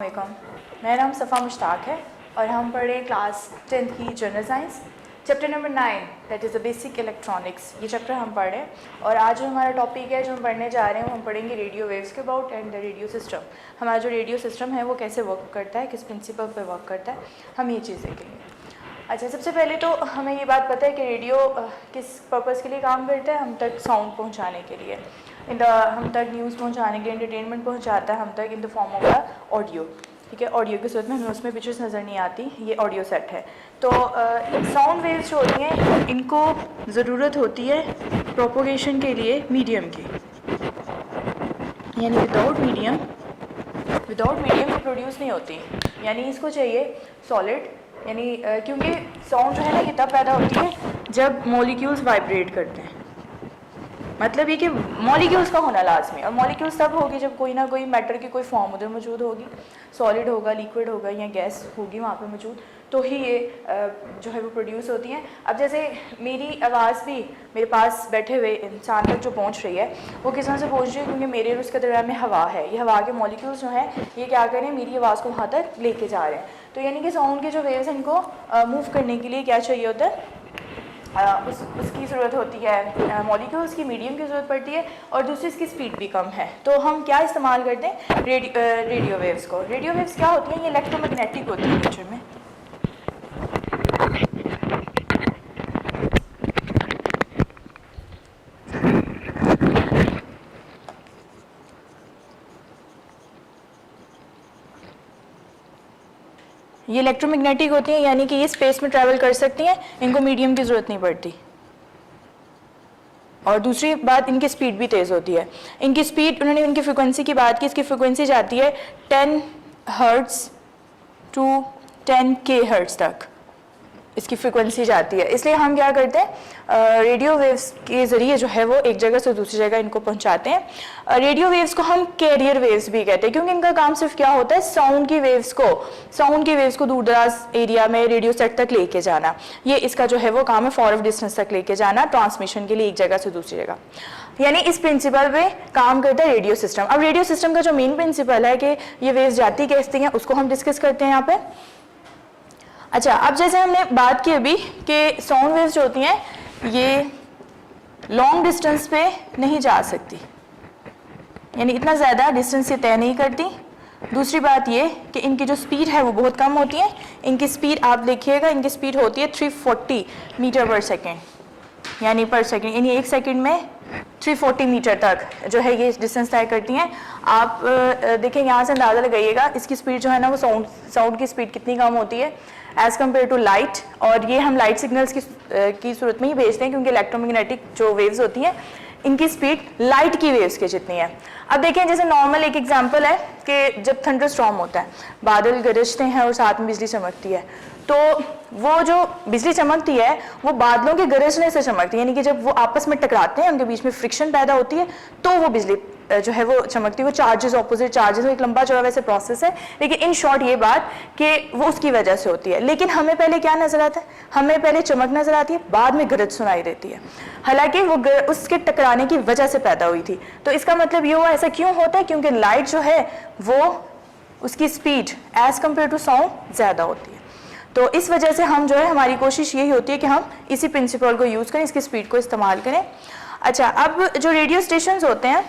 वालेकुम, मेरा नाम सफ़ा मुश्ताक है और हम पढ़ रहे हैं क्लास 10th की general science chapter number 9 that is the basic electronics. ये चैप्टर हम पढ़ रहे हैं और आज जो हमारा टॉपिक है जो हम पढ़ने जा रहे हैं वो हम पढ़ेंगे रेडियो वेव्स के about and the radio system. हमारा जो रेडियो सिस्टम है वो कैसे वर्क करता है, किस प्रिंसिपल पर वर्क करता है, हम ये चीज़ देखेंगे। अच्छा, सबसे पहले तो हमें ये बात पता है कि रेडियो किस पर्पज़ के लिए काम करता है। हम तक साउंड पहुँचाने के लिए, हम तक न्यूज़ पहुंचाने के, एंटरटेनमेंट पहुंचाता है हम तक in the form of the audio. ठीक है, ऑडियो की सूरत में हमें उसमें पिक्चर्स नज़र नहीं आती, ये ऑडियो सेट है। तो साउंड वेव्स जो होती हैं इनको ज़रूरत होती है प्रोपोगेशन के लिए मीडियम की, यानी विदाउट मीडियम ये प्रोड्यूस नहीं होती, यानी इसको चाहिए सॉलिड, यानी क्योंकि साउंड जो है ना ये तब पैदा होती है जब मॉलिक्यूल्स वाइब्रेट करते हैं। मतलब ये कि मॉलिक्यूल्स का होना लाजमी, और मॉलिक्यूल्स तब होगी जब कोई ना कोई मैटर की कोई फॉर्म उधर मौजूद होगी, सॉलिड होगा, लिक्विड होगा या गैस होगी वहाँ पे मौजूद, तो ही ये जो है वो प्रोड्यूस होती हैं। अब जैसे मेरी आवाज़ भी मेरे पास बैठे हुए इंसान तक जो पहुँच रही है वो किस तरह से पहुँच रही है, क्योंकि मेरे और उसके दरमियान में हवा है, ये हवा के मॉलिक्यूल्स जो हैं ये क्या करें, मेरी आवाज़ को वहाँ तक लेके जा रहे हैं। तो यानी कि साउंड के जो वेव्स हैं इनको मूव करने के लिए क्या चाहिए होता है, उसकी ज़रूरत होती है, मॉलिक्यूल्स की, मीडियम की ज़रूरत पड़ती है, और दूसरी इसकी स्पीड भी कम है। तो हम क्या इस्तेमाल करते हैं, रेडियो वेव्स को। रेडियो वेव्स क्या होती हैं, ये इलेक्ट्रोमैग्नेटिक होती है नेचर में। ये इलेक्ट्रोमैग्नेटिक होती हैं, यानी कि ये स्पेस में ट्रैवल कर सकती हैं, इनको मीडियम की ज़रूरत नहीं पड़ती। और दूसरी बात, इनकी स्पीड भी तेज़ होती है। इनकी स्पीड, उन्होंने इनकी फ्रिक्वेंसी की बात की, इसकी फ्रिक्वेंसी जाती है 10 हर्ट्ज़ टू 10 के हर्ट्ज़ तक इसकी फ्रिक्वेंसी जाती है। इसलिए हम क्या करते हैं, रेडियो वेव्स के ज़रिए जो है वो एक जगह से दूसरी जगह इनको पहुंचाते हैं। रेडियो वेव्स को हम कैरियर वेव्स भी कहते हैं, क्योंकि इनका काम सिर्फ क्या होता है, साउंड की वेव्स को दूर दराज एरिया में रेडियो सेट तक लेके जाना। ये इसका जो है वो काम है, फॉर ऑफ डिस्टेंस तक लेके जाना ट्रांसमिशन के लिए एक जगह से दूसरी जगह, यानी इस प्रिंसिपल पे काम करता है रेडियो सिस्टम। अब रेडियो सिस्टम का जो मेन प्रिंसिपल है कि ये वेव्स जाती कैसे हैं, उसको हम डिस्कस करते हैं यहाँ पे। अच्छा, अब जैसे हमने बात की अभी कि साउंड वेव्स जो होती हैं ये लॉन्ग डिस्टेंस पे नहीं जा सकती, यानी इतना ज़्यादा डिस्टेंस ये तय नहीं करती। दूसरी बात ये कि इनकी जो स्पीड है वो बहुत कम होती है। इनकी स्पीड आप देखिएगा, इनकी स्पीड होती है 340 मीटर पर सेकेंड, यानी पर सेकेंड, यानी एक सेकेंड में 340 मीटर तक जो है ये डिस्टेंस तय करती हैं। आप देखें, यहाँ से अंदाज़ा लगाइएगा इसकी स्पीड जो है ना वो साउंड की स्पीड कितनी कम होती है एज़ कम्पेयर टू लाइट। और ये हम लाइट सिग्नल्स की सूरत में ही भेजते हैं, क्योंकि इलेक्ट्रोमैग्नेटिक जो वेव्स होती हैं इनकी स्पीड लाइट की वेव्स के जितनी है। अब देखें, जैसे नॉर्मल एक एग्जांपल है कि जब थंडर स्टॉर्म होता है, बादल गरजते हैं और साथ में बिजली चमकती है, तो वो जो बिजली चमकती है वो बादलों के गरजने से चमकती है, यानी कि जब वो आपस में टकराते हैं उनके बीच में फ्रिक्शन पैदा होती है तो वो बिजली जो है वो चमकती है। वो चार्जेस, ऑपोजिट चार्जेस, एक लंबा चौड़ा वैसे प्रोसेस है, लेकिन इन शॉर्ट ये बात कि वो उसकी वजह से होती है। लेकिन हमें पहले क्या नजर आता है, हमें पहले चमक नजर आती है, बाद में गरज सुनाई देती है, हालांकि वो उसके टकराने की वजह से पैदा हुई थी। तो इसका मतलब ये हुआ, ऐसा क्यों होता है, क्योंकि लाइट जो है वो उसकी speed as compare to sound ज़्यादा होती है। तो इस वजह से हम जो है, हमारी कोशिश यही होती है कि हम इसी प्रिंसिपल को यूज़ करें, इसकी स्पीड को इस्तेमाल करें। अच्छा, अब जो रेडियो स्टेशंस होते हैं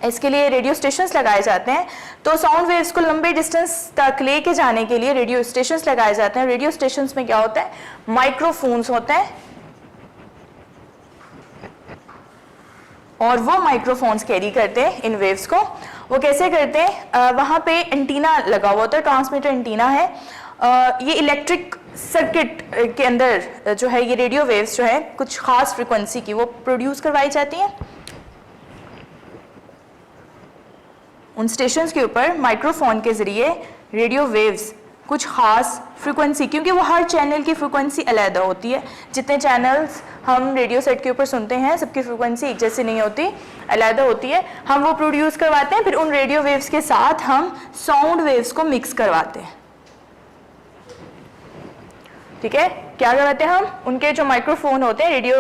इसके लिए रेडियो स्टेशंस लगाए जाते हैं। तो साउंड वेव्स को लंबे डिस्टेंस तक लेके जाने के लिए रेडियो स्टेशंस लगाए जाते हैं। रेडियो स्टेशंस में क्या होता है, माइक्रोफोन्स होते हैं, और वो माइक्रोफोन्स कैरी करते हैं इन वेव्स को। वो कैसे करते हैं, वहाँ पे एंटीना लगा हुआ होता है, ट्रांसमीटर एंटीना है। ये इलेक्ट्रिक सर्किट के अंदर जो है ये रेडियो वेव्स जो है कुछ खास फ्रिक्वेंसी की वो प्रोड्यूस करवाई जाती हैं। उन स्टेशंस के ऊपर माइक्रोफोन के ज़रिए रेडियो वेव्स कुछ ख़ास फ्रिक्वेंसी, क्योंकि वो हर चैनल की फ्रिक्वेंसी अलग होती है, जितने चैनल्स हम रेडियो सेट के ऊपर सुनते हैं सबकी फ्रिक्वेंसी एक जैसी नहीं होती, अलग होती है। हम वो प्रोड्यूस करवाते हैं, फिर उन रेडियो वेव्स के साथ हम साउंड वेव्स को मिक्स करवाते हैं। ठीक है। क्या करवाते हैं हम, उनके जो माइक्रोफोन होते हैं, रेडियो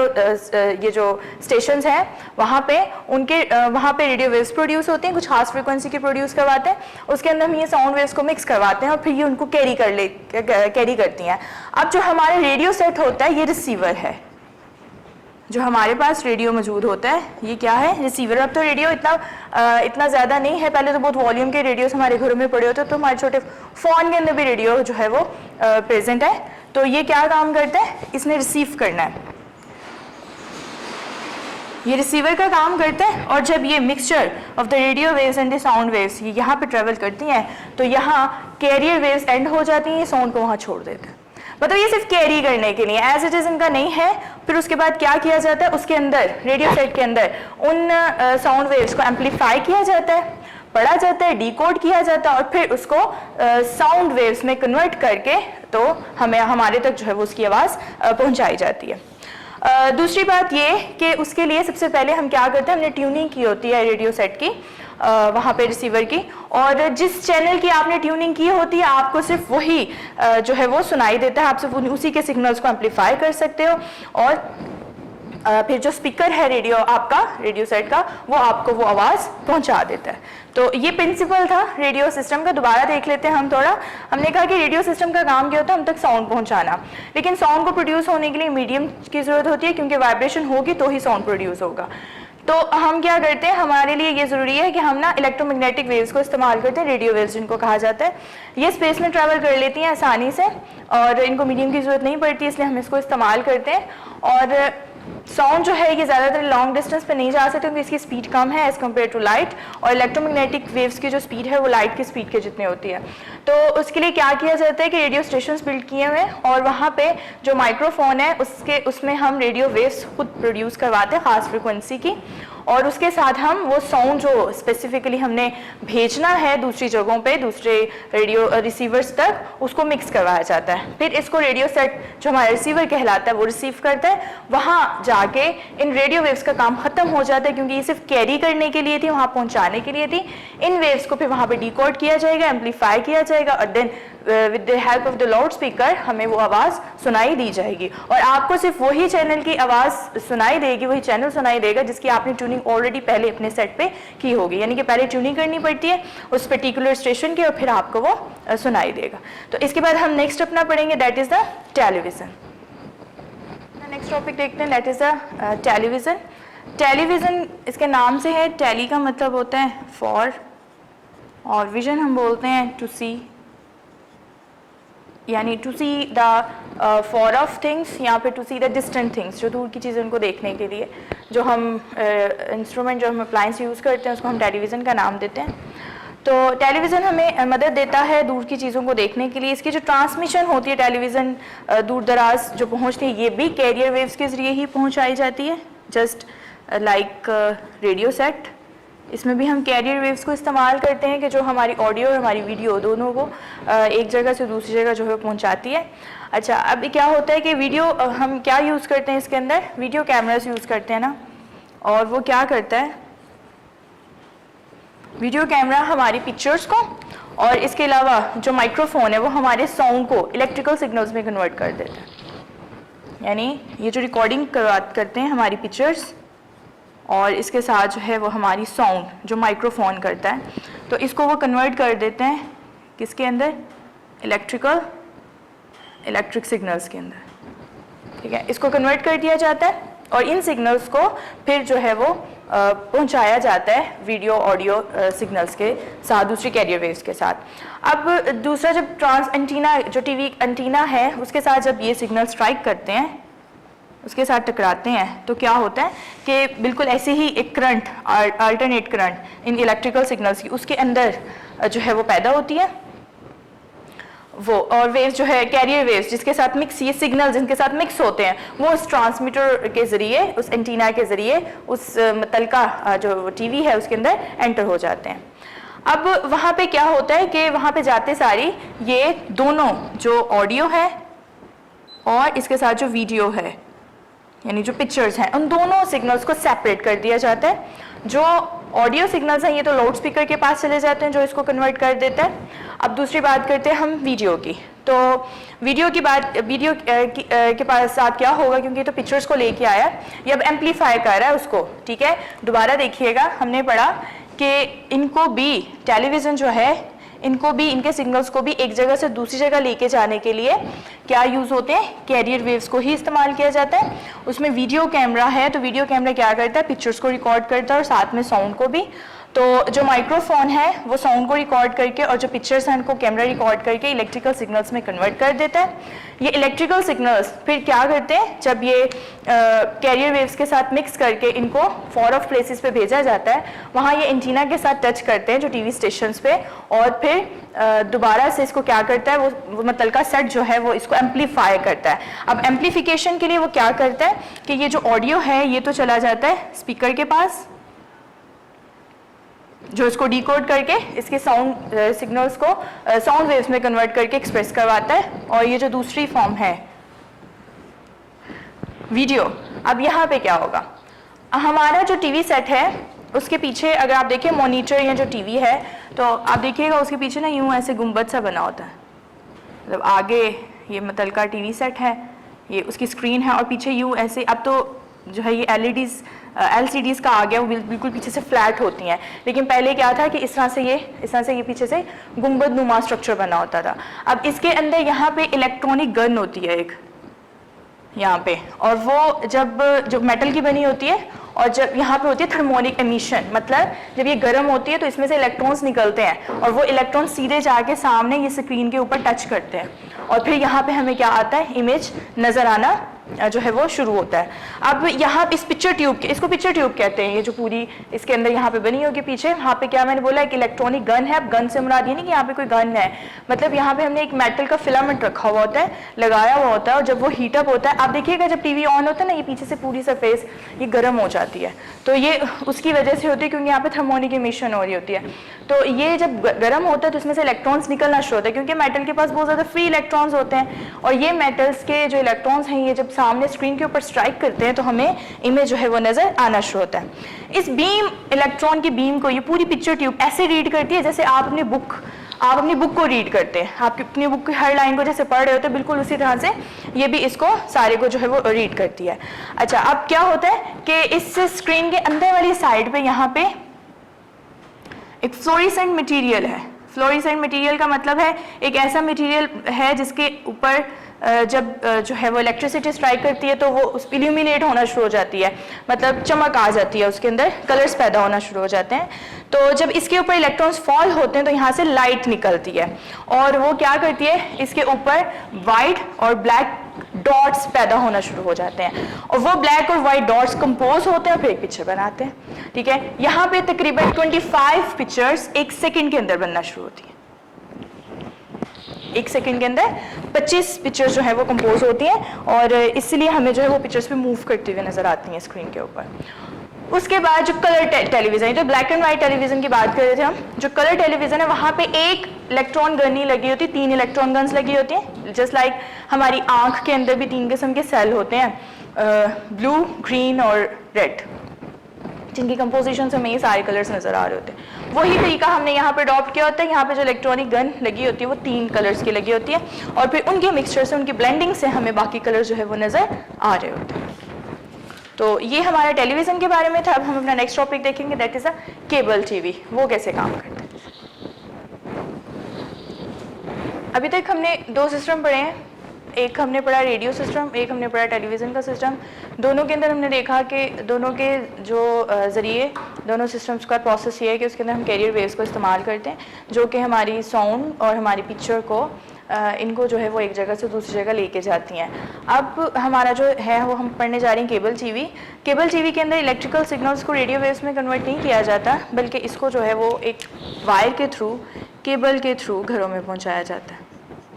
ये जो स्टेशंस हैं वहाँ पे उनके वहाँ पे रेडियो वेव्स प्रोड्यूस होते हैं, कुछ खास फ्रिक्वेंसी के प्रोड्यूस करवाते हैं, उसके अंदर हम ये साउंड वेव्स को मिक्स करवाते हैं और फिर ये उनको कैरी करती हैं। अब जो हमारा रेडियो सेट होता है ये रिसीवर है, जो हमारे पास रेडियो मौजूद होता है ये क्या है, रिसीवर। अब तो रेडियो इतना ज़्यादा नहीं है, पहले तो बहुत वॉल्यूम के रेडियोस हमारे घरों में पड़े होते हैं, तो हमारे छोटे फ़ोन के अंदर भी रेडियो जो है वो प्रेजेंट है। तो ये क्या काम करता है, इसने रिसीव करना है, ये रिसीवर का काम करता है। और जब ये mixture of the radio waves and the sound waves ये यहाँ पे ट्रेवल करती हैं तो यहाँ कैरियर वेव्स एंड हो जाती हैं, ये साउंड को वहाँ छोड़ देते हैं। मतलब ये सिर्फ कैरी करने के लिए, एज इट इज इनका नहीं है। फिर उसके बाद क्या किया जाता है, उसके अंदर रेडियो सेट के अंदर उन साउंड वेव्स को एम्पलीफाई किया जाता है, पढ़ा जाता है, डिकोड किया जाता है और फिर उसको साउंड वेव्स में कन्वर्ट करके तो हमें हमारे तक जो है वो उसकी आवाज़ पहुंचाई जाती है। दूसरी बात ये कि उसके लिए सबसे पहले हम क्या करते हैं, हमने ट्यूनिंग की होती है रेडियो सेट की वहाँ पे रिसीवर की, और जिस चैनल की आपने ट्यूनिंग की होती है आपको सिर्फ वही जो है वो सुनाई देता है, आप सिर्फ उसी के सिग्नल्स को एम्पलीफाई कर सकते हो और फिर जो स्पीकर है रेडियो आपका रेडियो सेट का वो आपको वो आवाज़ पहुंचा देता है। तो ये प्रिंसिपल था रेडियो सिस्टम का। दोबारा देख लेते हैं हम थोड़ा। हमने कहा कि रेडियो सिस्टम का काम क्या होता है, हम तक साउंड पहुंचाना, लेकिन साउंड को प्रोड्यूस होने के लिए मीडियम की ज़रूरत होती है, क्योंकि वाइब्रेशन होगी तो ही साउंड प्रोड्यूस होगा। तो हम क्या करते हैं, हमारे लिए ये ज़रूरी है कि हम ना इलेक्ट्रोमैग्नेटिक वेव्स को इस्तेमाल करते हैं, रेडियो वेव्स जिनको कहा जाता है। ये स्पेस में ट्रैवल कर लेती हैं आसानी से और इनको मीडियम की ज़रूरत नहीं पड़ती, इसलिए हम इसको इस्तेमाल करते हैं। और साउंड जो है ये ज़्यादातर लॉन्ग डिस्टेंस पे नहीं जा सकते क्योंकि इसकी स्पीड कम है एज़ कम्पेयर टू लाइट, और इलेक्ट्रोमैग्नेटिक वेव्स की जो स्पीड है वो लाइट की स्पीड के जितने होती है। तो उसके लिए क्या किया जाता है कि रेडियो स्टेशंस बिल्ड किए हुए हैं और वहाँ पे जो माइक्रोफोन है उसमें हम रेडियो वेव्स खुद प्रोड्यूस करवाते हैं ख़ास फ्रिक्वेंसी की, और उसके साथ हम वो साउंड जो स्पेसिफिकली हमने भेजना है दूसरी जगहों पे दूसरे रेडियो रिसीवर्स तक उसको मिक्स करवाया जाता है। फिर इसको रेडियो सेट जो हमारा रिसीवर कहलाता है वो रिसीव करता है, वहाँ जाके इन रेडियो वेव्स का काम ख़त्म हो जाता है क्योंकि ये सिर्फ कैरी करने के लिए थी, वहाँ पहुँचाने के लिए थी। इन वेव्स को फिर वहाँ पर डिकोड किया जाएगा, एम्पलीफाई किया जाएगा और then with the help of the loud speaker हमें वो आवाज़ सुनाई दी जाएगी और आपको सिर्फ वही चैनल की आवाज़ सुनाई देगी, वही चैनल सुनाई देगा जिसकी आपने ट्यूनिंग ऑलरेडी पहले अपने सेट पे की होगी। यानी कि पहले ट्यूनिंग करनी पड़ती है उस पर्टिकुलर स्टेशन की और फिर आपको वो सुनाई देगा। तो इसके बाद हम नेक्स्ट अपना पढ़ेंगे, that is the television. Next topic देखते हैं, that is the television. Television इसके नाम से है, टेली का मतलब होता है फॉर और विजन हम बोलते हैं टू सी, यानी to see the far of things या फिर to see the distant things, जो दूर की चीज़ें उनको देखने के लिए जो हम इंस्ट्रूमेंट जो हम अप्लायंस यूज़ करते हैं उसको हम टेलीविज़न का नाम देते हैं। तो टेलीविज़न हमें मदद देता है दूर की चीज़ों को देखने के लिए। इसकी जो ट्रांसमिशन होती है टेलीविज़न दूर दराज जो पहुँचती है ये भी कैरियर वेव्स के ज़रिए ही पहुँचाई जाती है, जस्ट लाइक रेडियो सेट। इसमें भी हम कैरियर वेव्स को इस्तेमाल करते हैं कि जो हमारी ऑडियो और हमारी वीडियो दोनों को एक जगह से दूसरी जगह जो है पहुंचाती है। अच्छा, अब क्या होता है कि वीडियो हम क्या यूज़ करते हैं इसके अंदर, वीडियो कैमरास यूज़ करते हैं ना, और वो क्या करता है, वीडियो कैमरा हमारी पिक्चर्स को और इसके अलावा जो माइक्रोफोन है वो हमारे साउंड को इलेक्ट्रिकल सिग्नल्स में कन्वर्ट कर देता है। यानी ये जो रिकॉर्डिंग करते हैं हमारी पिक्चर्स और इसके साथ जो है वो हमारी साउंड जो माइक्रोफोन करता है, तो इसको वो कन्वर्ट कर देते हैं किसके अंदर, इलेक्ट्रिक सिग्नल्स के अंदर। ठीक है, इसको कन्वर्ट कर दिया जाता है और इन सिग्नल्स को फिर जो है वो पहुंचाया जाता है वीडियो ऑडियो सिग्नल्स के साथ, दूसरी कैरियर वेव्स के साथ। अब दूसरा जब ट्रांस एंटीना जो टीवी एंटीना है उसके साथ जब ये सिग्नल स्ट्राइक करते हैं, उसके साथ टकराते हैं, तो क्या होता है कि बिल्कुल ऐसे ही एक current, alternate current in electrical signals की उसके अंदर जो है वो पैदा होती है वो, और वेव्स जो है कैरियर वेव्स जिसके साथ मिक्स, ये सिग्नल जिनके साथ मिक्स होते हैं वो उस ट्रांसमीटर के ज़रिए, उस एंटीना के ज़रिए उस मुतलका जो टीवी है उसके अंदर एंटर हो जाते हैं। अब वहाँ पे क्या होता है कि वहाँ पे जाते सारी ये दोनों जो ऑडियो है और इसके साथ जो वीडियो है यानी जो पिक्चर्स हैं उन दोनों सिग्नल्स को सेपरेट कर दिया जाता है। जो ऑडियो सिग्नल्स हैं ये तो लाउड स्पीकर के पास चले जाते हैं जो इसको कन्वर्ट कर देता है। अब दूसरी बात करते हैं हम वीडियो की। तो वीडियो की बात, वीडियो के पास साथ क्या होगा, क्योंकि तो पिक्चर्स को लेके आया, ये अब एम्पलीफाई कर रहा है उसको, ठीक है। दोबारा देखिएगा, हमने पढ़ा कि इनको भी टेलीविज़न जो है, इनको भी, इनके सिग्नल्स को भी एक जगह से दूसरी जगह लेके जाने के लिए क्या यूज़ होते हैं, कैरियर वेव्स को ही इस्तेमाल किया जाता है। उसमें वीडियो कैमरा है, तो वीडियो कैमरा क्या करता है, पिक्चर्स को रिकॉर्ड करता है और साथ में साउंड को भी। तो जो माइक्रोफोन है वो साउंड को रिकॉर्ड करके और जो पिक्चर्स हैं उनको कैमरा रिकॉर्ड करके इलेक्ट्रिकल सिग्नल्स में कन्वर्ट कर देता है। ये इलेक्ट्रिकल सिग्नल्स फिर क्या करते हैं, जब ये कैरियर वेव्स के साथ मिक्स करके इनको फॉर ऑफ प्लेसेस पे भेजा जाता है, वहाँ ये एंटीना के साथ टच करते हैं जो टीवी स्टेशंस पे, और फिर दोबारा से इसको क्या करता है, वो मुतलका सेट जो है वो इसको एम्पलीफाई करता है। अब एम्पलीफिकेशन के लिए वो क्या करता है कि ये जो ऑडियो है ये तो चला जाता है स्पीकर के पास, जो इसको डिकोड करके इसके साउंड सिग्नल्स को साउंड वेव्स में कन्वर्ट करके एक्सप्रेस करवाता है। और ये जो दूसरी फॉर्म है वीडियो, अब यहाँ पे क्या होगा, हमारा जो टीवी सेट है उसके पीछे अगर आप देखें मॉनिटर या जो टीवी है, तो आप देखिएगा उसके पीछे ना यूँ ऐसे गुंबद सा बना होता है, मतलब आगे ये मुतलका टीवी सेट है, ये उसकी स्क्रीन है और पीछे यूँ ऐसे, अब तो जो है ये LCDs का आ गया, वो बिल्कुल पीछे से फ्लैट होती हैं, लेकिन पहले क्या था कि इस तरह से ये पीछे से गुंबद नुमा स्ट्रक्चर बना होता था। अब इसके अंदर यहाँ पे इलेक्ट्रॉनिक गन होती है एक यहाँ पे, और वो जब मेटल की बनी होती है और जब यहाँ पे होती है थर्मोनिक एमिशन, मतलब जब ये गर्म होती है तो इसमें से इलेक्ट्रॉन्स निकलते हैं और वो इलेक्ट्रॉन सीधे जाके सामने ये स्क्रीन के ऊपर टच करते हैं और फिर यहाँ पे हमें क्या आता है, इमेज नज़र आना जो है वो शुरू होता है। अब यहाँ इस पिक्चर ट्यूब के, इसको पिक्चर ट्यूब कहते हैं, ये जो पूरी इसके अंदर यहाँ पे बनी होगी पीछे, यहाँ पे क्या मैंने बोला एक इलेक्ट्रॉनिक गन है। अब गन से मुराद ये नहीं कि यहाँ पे कोई गन है, मतलब यहाँ पे हमने एक मेटल का फिलामेंट रखा हुआ होता है, लगाया हुआ होता है, और जब वो हीटअप होता है, आप देखिएगा जब टीवी ऑन होता है ना, ये पीछे से पूरी सरफेस ये गर्म हो जाती है, तो ये उसकी वजह से होती है क्योंकि यहाँ पे थर्मोनिक इमिशन हो रही होती है। तो ये जब गर्म होता है तो इसमें से इलेक्ट्रॉन्स निकलना शुरू होता है, क्योंकि मेटल के पास बहुत ज़्यादा फ्री इलेक्ट्रॉन्स होते हैं, और ये मेटल्स के जो इलेक्ट्रॉन्स हैं ये जब सामने स्क्रीन के ऊपर स्ट्राइक करते हैं तो हमें इमेज जो है वो नज़र आना शुरू होता है। इस बीम, इलेक्ट्रॉन की बीम को ये पूरी पिक्चर ट्यूब ऐसे रीड करती है जैसे आप अपनी बुक को रीड करते हैं, आप अपनी बुक की हर लाइन को जैसे पढ़ रहे होते हैं, बिल्कुल उसी तरह से ये भी इसको सारे को जो है वो रीड करती है। अच्छा, अब क्या होता है कि इस स्क्रीन के अंदर वाली साइड पे यहाँ पे एक फ्लोरेसेंट मटेरियल है। फ्लोरेसेंट मटेरियल का मतलब है एक ऐसा मटेरियल है जिसके ऊपर जब जो है वो इलेक्ट्रिसिटी स्ट्राइक करती है तो वो उस इल्यूमिनेट होना शुरू हो जाती है, मतलब चमक आ जाती है, उसके अंदर कलर्स पैदा होना शुरू हो जाते हैं। तो जब इसके ऊपर इलेक्ट्रॉन्स फॉल होते हैं तो यहाँ से लाइट निकलती है और वो क्या करती है, इसके ऊपर वाइट और ब्लैक डॉट्स पैदा होना शुरू हो जाते हैं, और वो ब्लैक और वाइट डॉट्स कंपोज होते हैं, फिर एक पिक्चर बनाते हैं। ठीक है, यहाँ पे तकरीबन 25 पिक्चर्स एक सेकंड के अंदर बनना शुरू होती है। एक सेकंड के अंदर 25 पिक्चर्स जो है वो कंपोज होती हैं, और इसलिए हमें जो है वो पिक्चर्स पे मूव करते हुए नजर आती हैं स्क्रीन के ऊपर। उसके बाद जो कलर टेलीविजन, जो ब्लैक एंड वाइट टेलीविजन की बात कर रहे थे हम, जो कलर टेलीविजन है वहाँ पे एक इलेक्ट्रॉन गन नहीं लगी होती, 3 इलेक्ट्रॉन गन्स लगी होती हैं। जस्ट लाइक हमारी आंख के अंदर भी 3 किस्म के सेल होते हैं, ब्लू, ग्रीन और रेड, जिनकी कंपोजिशन से हमें ये सारे कलर्स नजर आ रहे होते हैं। वही तरीका हमने यहाँ पे अडॉप्ट किया होता है। यहाँ पे जो इलेक्ट्रॉनिक गन लगी होती है वो 3 कलर्स की लगी होती है, और फिर उनके मिक्सचर से, उनकी ब्लेंडिंग से हमें बाकी कलर्स जो है वो नजर आ रहे होते हैं। तो ये हमारे टेलीविजन के बारे में था। अब हम अपना नेक्स्ट टॉपिक देखेंगे, that is a cable TV, वो कैसे काम करता है। अभी तक हमने 2 सिस्टम पढ़े हैं, एक हमने पढ़ा रेडियो सिस्टम, एक हमने पढ़ा टेलीविज़न का सिस्टम। दोनों के अंदर हमने देखा कि दोनों के जो ज़रिए, दोनों सिस्टम्स का प्रोसेस ये है कि उसके अंदर हम कैरियर वेव्स को इस्तेमाल करते हैं, जो कि हमारी साउंड और हमारी पिक्चर को इनको जो है वो एक जगह से दूसरी जगह लेके जाती हैं। अब हमारा जो है वो हम पढ़ने जा रहे हैं केबल टीवी। केबल टीवी के अंदर इलेक्ट्रिकल सिग्नल्स को रेडियो वेव्स में कन्वर्ट नहीं किया जाता, बल्कि इसको जो है वो एक वायर के थ्रू, केबल के थ्रू घरों में पहुँचाया जाता है,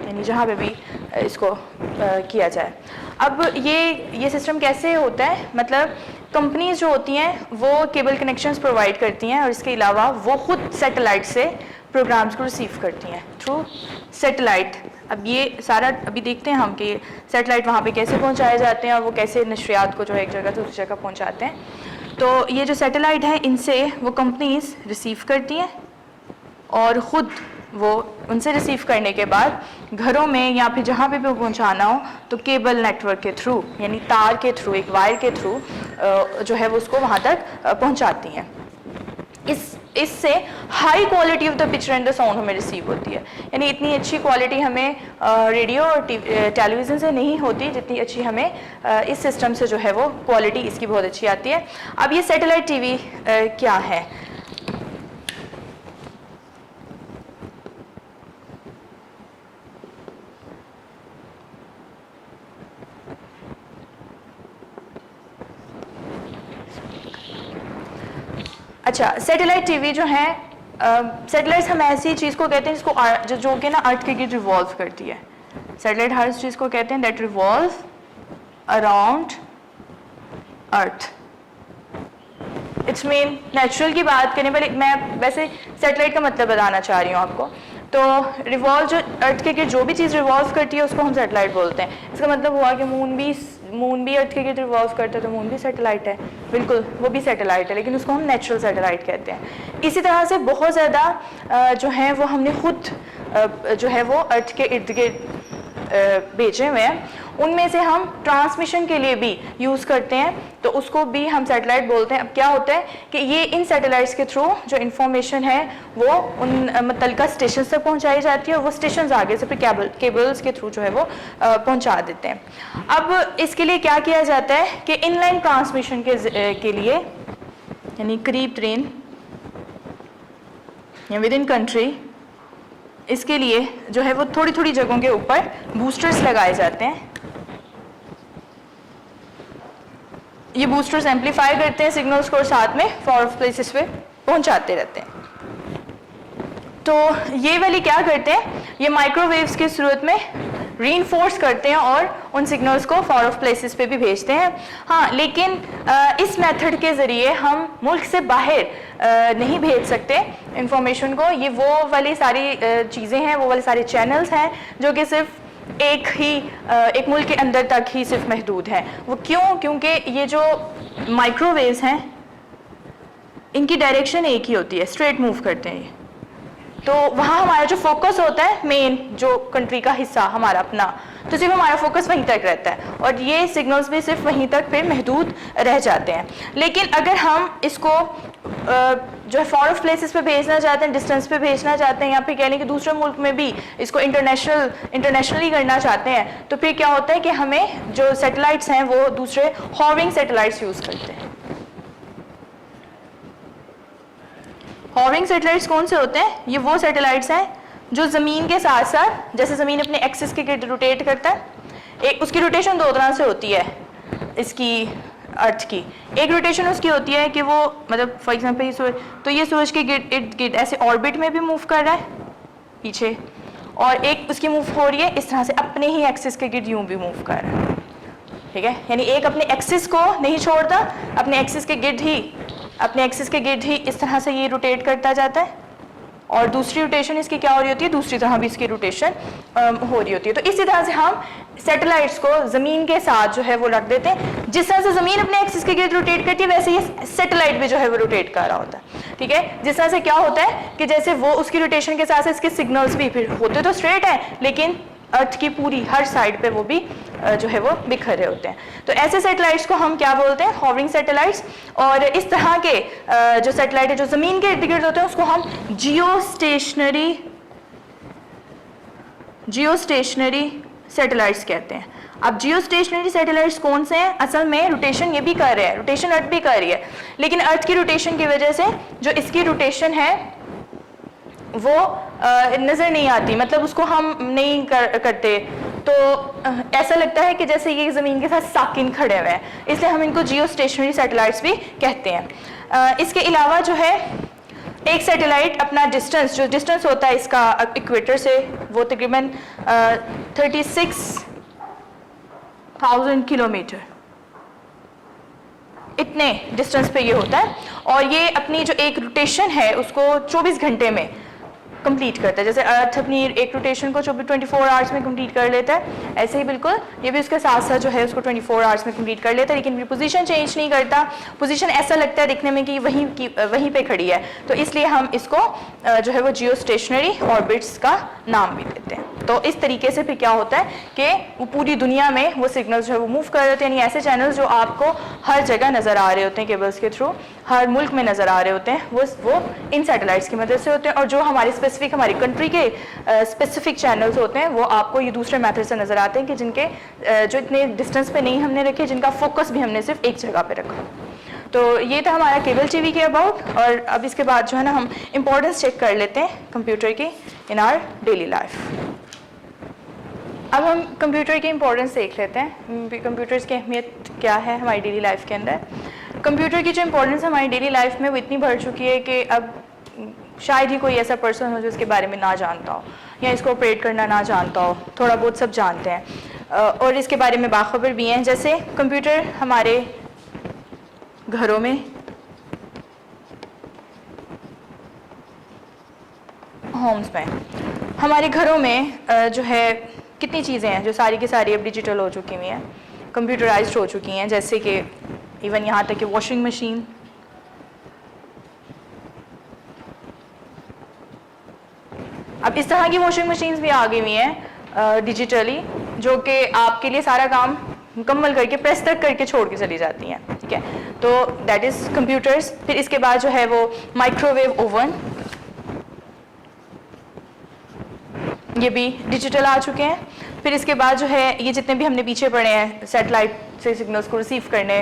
यानी जहाँ पे भी इसको किया जाए। अब ये सिस्टम कैसे होता है, मतलब कंपनीज जो होती हैं वो केबल कनेक्शंस प्रोवाइड करती हैं, और इसके अलावा वो खुद सैटेलाइट से प्रोग्राम्स को रिसीव करती हैं थ्रू सैटेलाइट। अब ये सारा अभी देखते हैं हम कि सैटेलाइट वहाँ पे कैसे पहुँचाए जाते हैं और वो कैसे नशरियात को जो है एक जगह से दूसरी जगह पहुँचाते हैं। तो ये जो सैटेलाइट है इनसे वो कंपनीज रिसीव करती हैं और ख़ुद वो उनसे रिसीव करने के बाद घरों में या फिर जहाँ पे भी पहुँचाना हो तो केबल नेटवर्क के थ्रू यानी तार के थ्रू एक वायर के थ्रू जो है वो उसको वहाँ तक पहुँचाती हैं। इससे high quality of the picture and the sound हमें रिसीव होती है, यानी इतनी अच्छी क्वालिटी हमें रेडियो और टेलीविज़न से नहीं होती जितनी अच्छी हमें इस सिस्टम से जो है वो क्वालिटी इसकी बहुत अच्छी आती है। अब ये सैटेलाइट टीवी क्या है? अच्छा, सैटेलाइट टीवी जो है, सैटेलाइट्स हम ऐसी चीज़ को कहते हैं जिसको जो कि ना अर्थ के गिर्द रिवॉल्व करती है। सैटेलाइट हर चीज़ को कहते हैं that revolve around earth. It's mean natural की बात करने पर मैं वैसे सैटेलाइट का मतलब बताना चाह रही हूँ आपको। तो रिवॉल्व जो अर्थ के गिर्द जो भी चीज़ रिवॉल्व करती है उसको हम सैटेलाइट बोलते हैं। इसका मतलब हुआ कि मून भी अर्थ के गिर्द रिवॉल्व करता है तो मून भी सैटेलाइट है, बिल्कुल वो भी सैटेलाइट है, लेकिन उसको हम नेचुरल सैटेलाइट कहते हैं। इसी तरह से बहुत ज़्यादा जो है वो हमने खुद जो है वो अर्थ के इर्द गिर्द भेजे हुए हैं, उनमें से हम ट्रांसमिशन के लिए भी यूज़ करते हैं तो उसको भी हम सैटेलाइट बोलते हैं। अब क्या होता है कि ये इन सैटेलाइट्स के थ्रू जो इन्फॉर्मेशन है वो उन मुतल्लिका स्टेशन तक पहुंचाई जाती है और वो स्टेशन आगे से फिर केबल्स के थ्रू जो है वो पहुंचा देते हैं। अब इसके लिए क्या किया जाता है कि इनलाइन ट्रांसमिशन के लिए यानी करीब ट्रेन या विद इन कंट्री, इसके लिए जो है वो थोड़ी थोड़ी जगहों के ऊपर बूस्टर्स लगाए जाते हैं। ये बूस्टर्स एम्पलीफाई करते हैं सिग्नल्स को और साथ में फॉर ऑफ प्लेसेस पे पहुंचाते रहते हैं। तो ये वाली क्या करते हैं, ये माइक्रोवेव्स की सूरत में रीइंफोर्स करते हैं और उन सिग्नल्स को फॉर ऑफ प्लेसेस पे भी भेजते हैं। हाँ, लेकिन इस मेथड के ज़रिए हम मुल्क से बाहर नहीं भेज सकते इंफॉर्मेशन को। ये वो वाली सारी चीज़ें हैं, वो वाले सारे चैनल्स हैं जो कि सिर्फ एक मुल्क के अंदर तक ही सिर्फ महदूद है। वो क्यों? क्योंकि ये जो माइक्रोवेव्स हैं इनकी डायरेक्शन एक ही होती है, स्ट्रेट मूव करते हैं ये। तो वहाँ हमारा जो फोकस होता है, मेन जो कंट्री का हिस्सा हमारा अपना, तो सिर्फ हमारा फोकस वहीं तक रहता है और ये सिग्नल्स भी सिर्फ वहीं तक फिर महदूद रह जाते हैं। लेकिन अगर हम इसको जो है फॉर ऑफ प्लेसेस पे भेजना चाहते हैं, डिस्टेंस पे भेजना चाहते हैं या फिर कह लें कि दूसरे मुल्क में भी इसको इंटरनेशनली करना चाहते हैं, तो फिर क्या होता है कि हमें जो सैटेलाइट्स हैं वो दूसरे हॉवरिंग सैटेलाइट्स यूज़ करते हैं। हॉवरिंग सैटेलाइट्स कौन से होते हैं? ये वो सैटेलाइट्स हैं जो ज़मीन के साथ साथ, जैसे ज़मीन अपने एक्सिस के गिर्द रोटेट करता है, एक उसकी रोटेशन दो तरह से होती है इसकी अर्थ की। एक रोटेशन उसकी होती है कि वो मतलब फॉर एग्जांपल ये सूरज, तो ये सूरज के इर्द गिर्द ऐसे ऑर्बिट में भी मूव कर रहा है पीछे, और एक उसकी मूव हो रही है इस तरह से अपने ही एक्सिस के गिर्द यूँ भी मूव कर रहा है। ठीक है, यानी एक अपने एक्सिस को नहीं छोड़ता, अपने एक्सिस के गिर्द ही इस तरह से ये रोटेट करता जाता है, और दूसरी रोटेशन इसकी क्या हो रही होती है, दूसरी तरह भी इसकी रोटेशन हो रही होती है। तो इसी तरह से हम सैटेलाइट्स को ज़मीन के साथ जो है वो रख देते हैं। जिस तरह से ज़मीन अपने एक्सिस के गिर्द रोटेट करती है वैसे ही सैटेलाइट भी जो है वो रोटेट कर रहा होता है। ठीक है, जिस तरह से क्या होता है कि जैसे वो उसकी रोटेशन के साथ इसके सिग्नल्स भी फिर होते तो स्ट्रेट है, लेकिन अर्थ की पूरी हर साइड पे वो भी जो है वो बिखरे होते हैं। तो ऐसे सैटेलाइट्स को हम क्या बोलते हैं? Hovering satellites. और इस तरह के जो सैटेलाइट है जो ज़मीन के इर्द गिर्द होते हैं उसको हम जियोस्टेशनरी सैटेलाइट्स कहते हैं। अब जियोस्टेशनरी सैटेलाइट्स कौन से हैं? असल में रोटेशन ये भी कर रहे हैं, रोटेशन अर्थ भी कर रही है, लेकिन अर्थ की रोटेशन की वजह से जो इसकी रोटेशन है वो नज़र नहीं आती, मतलब उसको हम नहीं करते, तो ऐसा लगता है कि जैसे ये ज़मीन के साथ साकिन खड़े हुए हैं, इसलिए हम इनको जियोस्टेशनरी सैटेलाइट्स भी कहते हैं। इसके अलावा जो है एक सैटेलाइट अपना जो डिस्टेंस होता है इसका इक्वेटर से, वो तकरीबन 36,000 किलोमीटर इतने डिस्टेंस पे ये होता है, और ये अपनी जो एक रोटेशन है उसको 24 घंटे में कंप्लीट करता है। जैसे अर्थ अपनी एक रोटेशन को 24 आवर्स में कंप्लीट कर लेता है, ऐसे ही बिल्कुल ये भी उसके साथ साथ जो है उसको 24 आवर्स में कंप्लीट कर लेता है, लेकिन पोजीशन चेंज नहीं करता। पोजीशन ऐसा लगता है दिखने में कि वहीं पे खड़ी है, तो इसलिए हम इसको जो है वो जियो स्टेशनरी ऑर्बिट्स का नाम भी देते हैं। तो इस तरीके से फिर क्या होता है कि वो पूरी दुनिया में वो सिग्नल्स जो है वो मूव कर रहे होते हैं, यानी ऐसे चैनल्स जो आपको हर जगह नज़र आ रहे होते हैं केबल्स के थ्रू, हर मुल्क में नज़र आ रहे होते हैं, वो इन सैटेलाइट्स की मदद से होते हैं। और जो हमारी स्पेसिफिक हमारी कंट्री के स्पेसिफिक चैनल्स होते हैं वो आपको ये दूसरे मेथड से नज़र आते हैं कि जिनके जो इतने डिस्टेंस पे नहीं हमने रखे, जिनका फोकस भी हमने सिर्फ एक जगह पे रखा। तो ये था हमारा केबल टीवी के अबाउट। और अब इसके बाद जो है ना हम इम्पोर्टेंस चेक कर लेते हैं कंप्यूटर की इन आवर डेली लाइफ। अब हम कंप्यूटर की इम्पोर्टेंस देख लेते हैं, कंप्यूटर्स की अहमियत क्या है हमारी डेली लाइफ के अंदर। कंप्यूटर की जो इम्पोर्टेंस हमारी डेली लाइफ में वो इतनी बढ़ चुकी है कि अब शायद ही कोई ऐसा पर्सन हो जो इसके बारे में ना जानता हो या इसको ऑपरेट करना ना जानता हो, थोड़ा बहुत सब जानते हैं और इसके बारे में बाखबर भी हैं। जैसे कंप्यूटर हमारे घरों में, होम्स में, हमारे घरों में जो है कितनी चीज़ें हैं जो सारी की सारी अब डिजिटल हो चुकी हुई हैं, कंप्यूटराइज्ड हो चुकी हैं। जैसे कि इवन यहाँ तक कि वॉशिंग मशीन, अब इस तरह की वॉशिंग मशीन्स भी आ गई हुई हैं डिजिटली, जो कि आपके लिए सारा काम मुकम्मल करके प्रेस तक करके छोड़ के चली जाती हैं, ठीक है। तो दैट इज़ कंप्यूटर्स। फिर इसके बाद जो है वो माइक्रोवेव ओवन, ये भी डिजिटल आ चुके हैं। फिर इसके बाद जो है ये जितने भी हमने पीछे पढ़े हैं सैटेलाइट से सिग्नल्स को रिसीव करने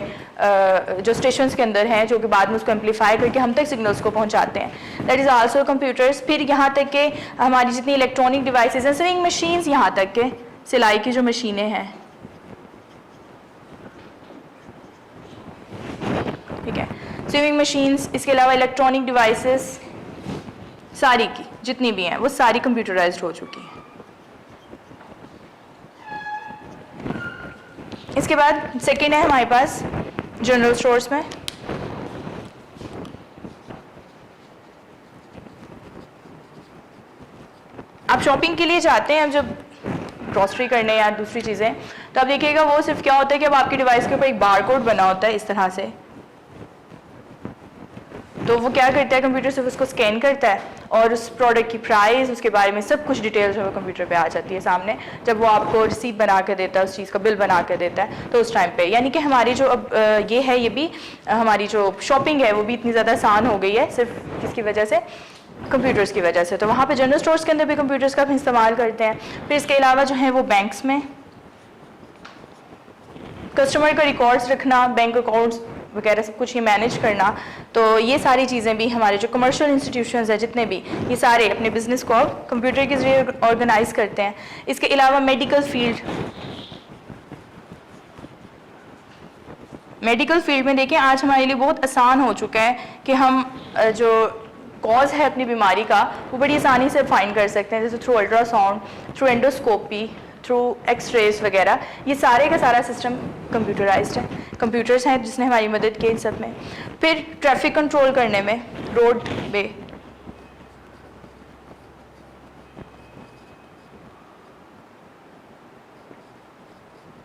जो स्टेशंस के अंदर हैं, जो कि बाद में उसको एम्पलीफाई करके हम तक सिग्नल्स को पहुंचाते हैं, दैट इज़ आल्सो कंप्यूटर्स। फिर यहाँ तक के हमारी जितनी इलेक्ट्रॉनिक डिवाइसेस हैं, स्विंग मशीन्स, यहाँ तक के सिलाई की जो मशीनें हैं, ठीक है, स्विंग मशीन्स। इसके अलावा इलेक्ट्रॉनिक डिवाइसेस सारी की जितनी भी हैं वो सारी कंप्यूटराइज्ड हो चुकी हैं। इसके बाद सेकेंड है हमारे पास जनरल स्टोर्स में, आप शॉपिंग के लिए जाते हैं, जब ग्रॉसरी करने या दूसरी चीज़ें, तो आप देखिएगा वो सिर्फ क्या होता है कि अब आपकी डिवाइस के ऊपर एक बार कोड बना होता है इस तरह से, तो वो क्या करता है, कंप्यूटर सिर्फ उसको स्कैन करता है और उस प्रोडक्ट की प्राइस, उसके बारे में सब कुछ डिटेल जो है कंप्यूटर पे आ जाती है सामने, जब वो आपको रिसीट बना के देता है, उस चीज़ का बिल बना के देता है, तो उस टाइम पे यानी कि हमारी जो अब ये है, ये भी हमारी जो शॉपिंग है वो भी इतनी ज़्यादा आसान हो गई है सिर्फ किसकी वजह से, कंप्यूटर्स की वजह से। तो वहाँ पे जनरल स्टोर्स के अंदर भी कंप्यूटर्स का इस्तेमाल करते हैं। फिर इसके अलावा जो है वो बैंक्स में कस्टमर का रिकॉर्ड्स रखना, बैंक अकाउंट्स वगैरह सब कुछ ही मैनेज करना, तो ये सारी चीज़ें भी हमारे जो कमर्शियल इंस्टीट्यूशंस हैं जितने भी, ये सारे अपने बिजनेस को कंप्यूटर के जरिए ऑर्गेनाइज करते हैं। इसके अलावा मेडिकल फील्ड में देखें, आज हमारे लिए बहुत आसान हो चुका है कि हम जो कॉज है अपनी बीमारी का वो बड़ी आसानी से फाइंड कर सकते हैं, जैसे through ultrasound, through endoscopy, through x rays वगैरह, ये सारे का सारा सिस्टम कंप्यूटराइज्ड है, कंप्यूटर्स हैं जिसने हमारी मदद की इन सब में। फिर ट्रैफिक कंट्रोल करने में रोड पे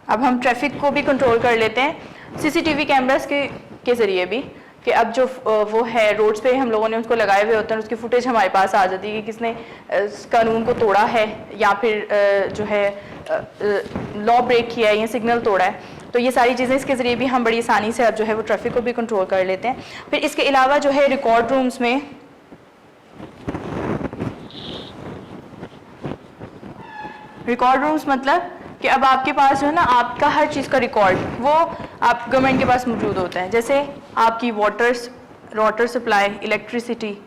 अब हम ट्रैफिक को भी कंट्रोल कर लेते हैं सीसीटीवी कैमरास के ज़रिए भी, कि अब जो वो है रोड्स पे हम लोगों ने उसको लगाए हुए होते हैं, उसकी फुटेज हमारे पास आ जाती है कि किसने कानून को तोड़ा है या फिर जो है लॉ ब्रेक किया है या सिग्नल तोड़ा है, तो ये सारी चीज़ें इसके ज़रिए भी हम बड़ी आसानी से अब जो है वो ट्रैफिक को भी कंट्रोल कर लेते हैं। फिर इसके अलावा जो है रिकॉर्ड रूम्स में मतलब कि अब आपके पास जो है ना आपका हर चीज़ का रिकॉर्ड वो आप गवर्नमेंट के पास मौजूद होता है, जैसे आपकी वाटर सप्लाई, इलेक्ट्रिसिटी,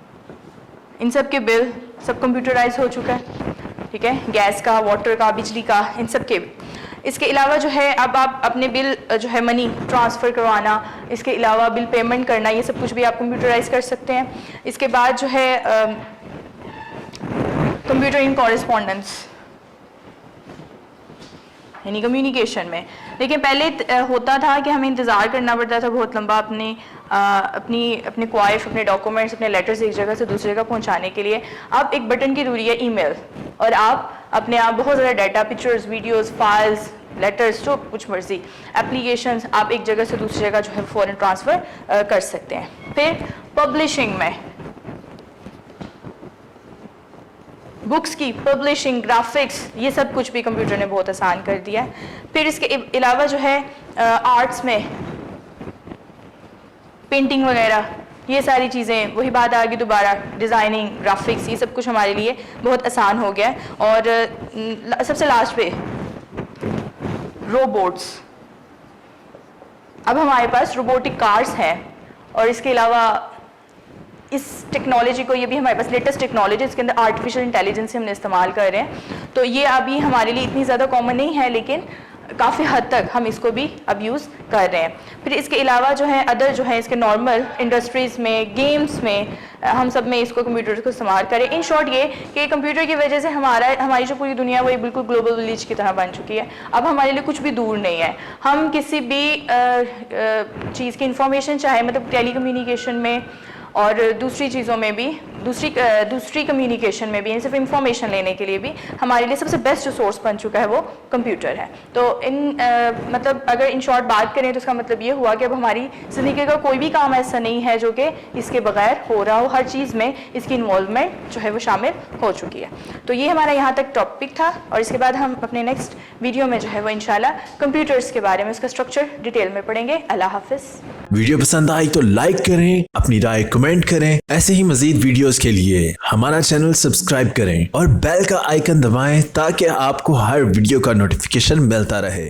इन सब के बिल सब कंप्यूटराइज हो चुका है, ठीक है, गैस का, वाटर का, बिजली का, इन सब के। इसके अलावा जो है अब आप अपने बिल जो है मनी ट्रांसफ़र करवाना, इसके अलावा बिल पेमेंट करना, ये सब कुछ भी आप कंप्यूटराइज कर सकते हैं। इसके बाद जो है कंप्यूटर इन कॉरेस्पॉन्डेंस, यानी कम्युनिकेशन में। लेकिन पहले होता था कि हमें इंतज़ार करना पड़ता था बहुत लंबा अपने क्वाइफ, अपने डॉक्यूमेंट्स, अपने लेटर्स एक जगह से दूसरी जगह पहुंचाने के लिए। अब एक बटन की दूरी है ईमेल, और आप अपने आप बहुत ज़्यादा data, pictures, videos, files, letters, जो कुछ मर्जी एप्लीकेशंस आप एक जगह से दूसरी जगह जो है फ़ौरन ट्रांसफ़र कर सकते हैं। फिर पब्लिशिंग में बुक्स की पब्लिशिंग, ग्राफिक्स, ये सब कुछ भी कंप्यूटर ने बहुत आसान कर दिया है। फिर इसके अलावा जो है आर्ट्स में पेंटिंग वगैरह, ये सारी चीज़ें, वही बात आ गई दोबारा, डिज़ाइनिंग, ग्राफिक्स, ये सब कुछ हमारे लिए बहुत आसान हो गया है। और सबसे लास्ट पे रोबोट्स। अब हमारे पास रोबोटिक कार्स हैं, और इसके अलावा इस टेक्नोलॉजी को, ये भी हमारे पास लेटेस्ट टेक्नोलॉजी, इसके अंदर आर्टिफिशियल इंटेलिजेंस से हमने इस्तेमाल कर रहे हैं। तो ये अभी हमारे लिए इतनी ज़्यादा कॉमन नहीं है, लेकिन काफ़ी हद तक हम इसको भी अब यूज़ कर रहे हैं। फिर इसके अलावा जो है अदर जो है इसके नॉर्मल इंडस्ट्रीज़ में, गेम्स में, हम सब में इसको कंप्यूटर को इस्तेमाल करें। इन शॉर्ट ये कि कंप्यूटर की वजह से हमारी जो पूरी दुनिया है वो बिल्कुल ग्लोबल विलेज की तरह बन चुकी है। अब हमारे लिए कुछ भी दूर नहीं है। हम किसी भी चीज़ की इंफॉर्मेशन चाहे, मतलब टेली कम्युनिकेशन में और दूसरी चीज़ों में भी, दूसरी कम्युनिकेशन में भी, सिर्फ इंफॉर्मेशन लेने के लिए भी हमारे लिए सबसे बेस्ट जो सोर्स बन चुका है वो कंप्यूटर है। तो मतलब अगर इन शॉर्ट बात करें तो इसका मतलब ये हुआ कि अब हमारी ज़िंदगी का कोई भी काम ऐसा नहीं है जो कि इसके बगैर हो रहा हो। हर चीज़ में इसकी इन्वॉल्वमेंट जो है वो शामिल हो चुकी है। तो ये हमारा यहाँ तक टॉपिक था, और इसके बाद हम अपने नेक्स्ट वीडियो में जो है वो इंशाल्लाह कंप्यूटर्स के बारे में, उसका स्ट्रक्चर डिटेल में पढ़ेंगे। अल्लाह हाफिज़। वीडियो पसंद आई तो लाइक करें, अपनी राय कमेंट करें। ऐसे ही मजीद वीडियोस के लिए हमारा चैनल सब्सक्राइब करें और बेल का आइकन दबाएं ताकि आपको हर वीडियो का नोटिफिकेशन मिलता रहे।